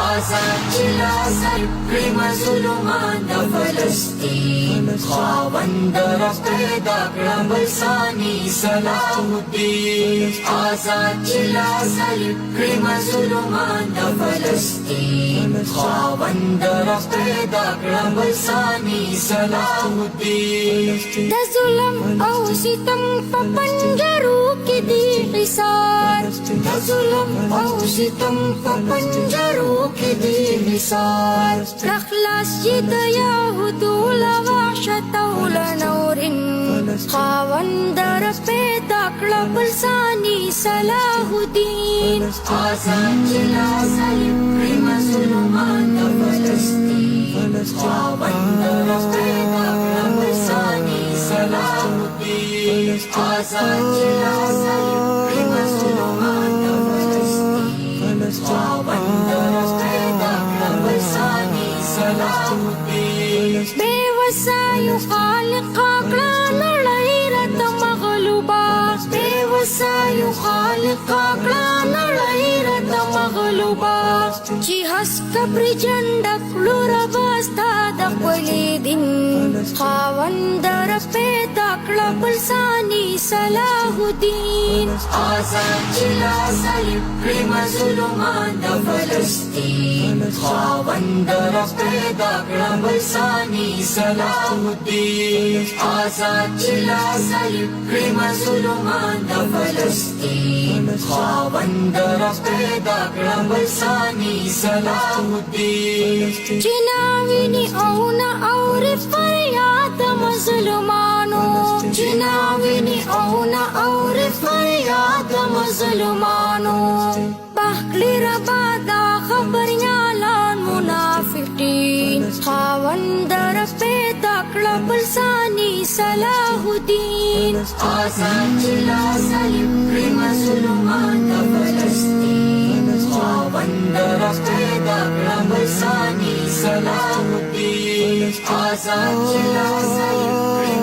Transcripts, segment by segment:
آزاد جلا سر مظلومان د فلسطین خاوند پیدا کړه بلسانی صلاح الدین آزاد جلا سر مظلومان د فلسطین خاوند پیدا کړه بلسانی صلاح الدین د ظلم او ستم په پنجرو کې دی حصار د ظلم او ستم په پنجرو کې دی حصار اخلاص چې د یهودو له وحشت او له نور خاوند پیدا کړه بلسانی صلاح الدین آزاد جلا سر مظلومان د فلسطین خاوند پیدا کړه بلسانی صلاح الدین آزاد جلا سر مظلومان د فلسطین خاوند پیدا کړه بلسانی صلاح الدین بے وسایو خالق کړه نړۍ راته مغلوبه بے وسایو خالق کړه نړۍ راته مغلوبه چې هسک پر جنډ کړو رباستا د خپل دین خاوند پیدا کړه بلسانی صلاح الدین آزاد جلا سر مظلومان د فلسطین خاوند پیدا کړه بلسانی صلاح الدین آزاد جلا سر مظلومان د فلسطین خاوند پیدا کړه بلسانی صلاح الدین چناوینی او نه اوري فریاد مظلومانو چناوینی او نه اوري فریاد مظلومانو پخلی ربا دا خبر یالان منافقین خاوند پیدا کړه بلسانی صلاح الدین آزاد جلا سر مظلومان د فلسطین خاوند پیدا کړه بلسانی صلاح الدین آزاد جلا سر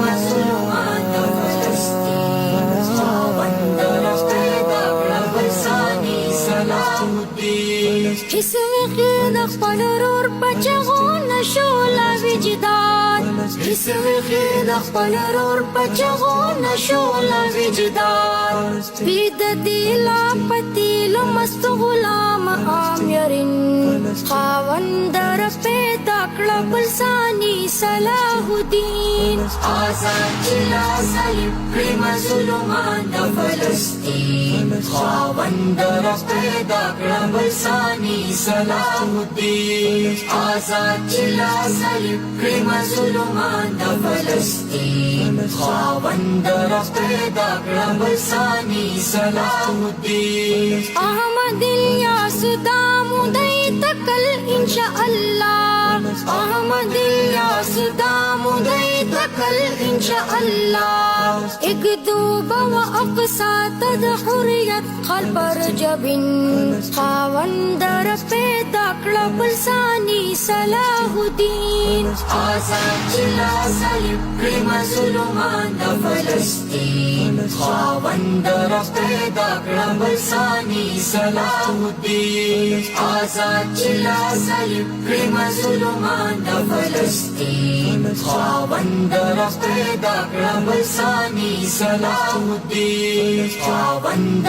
مظلومان د فلسطین خاوند پیدا کړه بلسانی صلاح الدین حسوی خید خپل رور بچغو نشو لا وجدان حسوی خید خپل رور بچغو نشو لا وجدان بید دیلا پتیل مست غلام آمیرین خاوند پیدا کړه بلسانی صلاح الدین آزاد جلا سر مظلومان د فلسطین خاوند پیدا کړه بلسانی صلاح الدین آزاد جلا سر مظلومان د فلسطین خاوند پیدا کړه بلسانی صلاح الدین احمد الیاس دامو دی تکل انشاء اللہ احمد الیاس دامو دی تکل انشاء اللہ ایک دوبا و اقصا تد حریت خل پر جبن خاوند پیدا کړه بلسانی صلاح الدین آزاد جلا سر مظلومان د فلسطین خاوند پیدا کړه بلسانی صلاح الدین آزاد جلا سر مظلومان د فلسطین خاوند پیدا کړه بلسانی صلاح الدین خاوند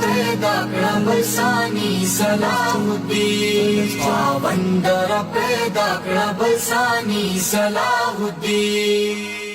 پیدا کړه بلسانی صلاح الدین خاوند پیدا کړه بلسانی صلاح الدین